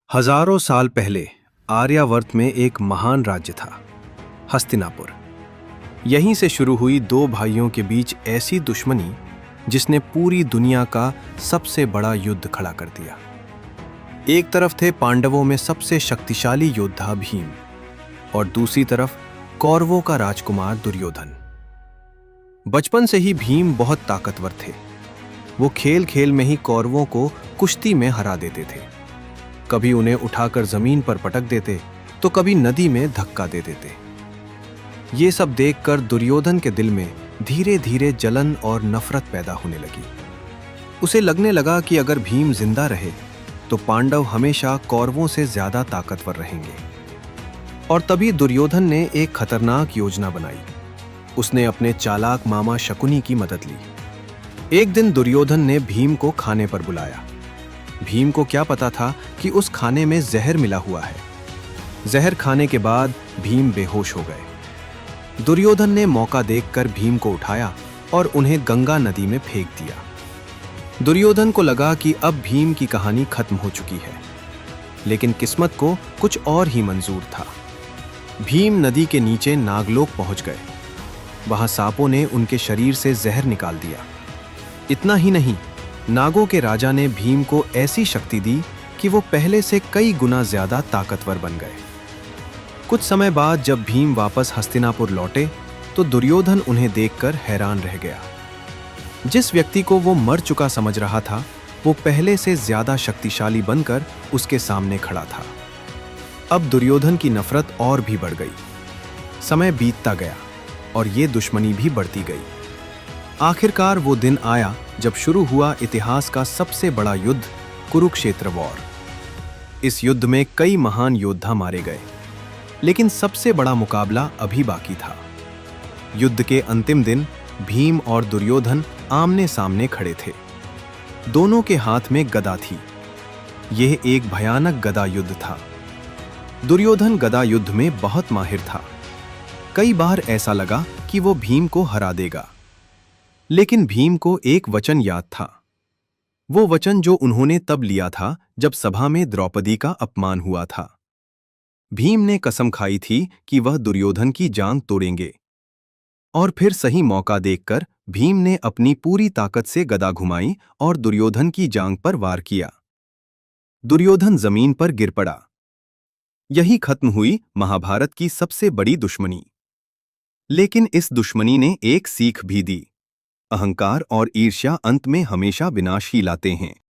हजारों साल पहले आर्यावर्त में एक महान राज्य था, हस्तिनापुर। यहीं से शुरू हुई दो भाइयों के बीच ऐसी दुश्मनी जिसने पूरी दुनिया का सबसे बड़ा युद्ध खड़ा कर दिया। एक तरफ थे पांडवों में सबसे शक्तिशाली योद्धा भीम और दूसरी तरफ कौरवों का राजकुमार दुर्योधन। बचपन से ही भीम बहुत ताकतवर थे। वो खेल खेल में ही कौरवों को कुश्ती में हरा देते थे। कभी उन्हें उठाकर जमीन पर पटक देते तो कभी नदी में धक्का दे देते। ये सब देखकर दुर्योधन के दिल में धीरे धीरे जलन और नफरत पैदा होने लगी। उसे लगने लगा कि अगर भीम जिंदा रहे तो पांडव हमेशा कौरवों से ज्यादा ताकतवर रहेंगे। और तभी दुर्योधन ने एक खतरनाक योजना बनाई। उसने अपने चालाक मामा शकुनी की मदद ली। एक दिन दुर्योधन ने भीम को खाने पर बुलाया। भीम को क्या पता था कि उस खाने में जहर मिला हुआ है। जहर खाने के बाद भीम बेहोश हो गए। दुर्योधन ने मौका देखकर भीम को उठाया और उन्हें गंगा नदी में फेंक दिया। दुर्योधन को लगा कि अब भीम की कहानी खत्म हो चुकी है, लेकिन किस्मत को कुछ और ही मंजूर था। भीम नदी के नीचे नागलोक पहुंच गए। वहां सांपों ने उनके शरीर से जहर निकाल दिया। इतना ही नहीं, नागों के राजा ने भीम को ऐसी शक्ति दी कि वो पहले से कई गुना ज्यादा ताकतवर बन गए। कुछ समय बाद जब भीम वापस हस्तिनापुर लौटे तो दुर्योधन उन्हें देखकर हैरान रह गया। जिस व्यक्ति को वो मर चुका समझ रहा था, वो पहले से ज्यादा शक्तिशाली बनकर उसके सामने खड़ा था। अब दुर्योधन की नफरत और भी बढ़ गई। समय बीतता गया और ये दुश्मनी भी बढ़ती गई। आखिरकार वो दिन आया जब शुरू हुआ इतिहास का सबसे बड़ा युद्ध, कुरुक्षेत्र वॉर। इस युद्ध में कई महान योद्धा मारे गए, लेकिन सबसे बड़ा मुकाबला अभी बाकी था। युद्ध के अंतिम दिन भीम और दुर्योधन आमने सामने खड़े थे। दोनों के हाथ में गदा थी। यह एक भयानक गदा युद्ध था। दुर्योधन गदा युद्ध में बहुत माहिर था। कई बार ऐसा लगा कि वो भीम को हरा देगा, लेकिन भीम को एक वचन याद था। वो वचन जो उन्होंने तब लिया था जब सभा में द्रौपदी का अपमान हुआ था। भीम ने कसम खाई थी कि वह दुर्योधन की जांघ तोड़ेंगे। और फिर सही मौका देखकर भीम ने अपनी पूरी ताकत से गदा घुमाई और दुर्योधन की जांघ पर वार किया। दुर्योधन जमीन पर गिर पड़ा। यही खत्म हुई महाभारत की सबसे बड़ी दुश्मनी। लेकिन इस दुश्मनी ने एक सीख भी दी। अहंकार और ईर्ष्या अंत में हमेशा विनाश ही लाते हैं।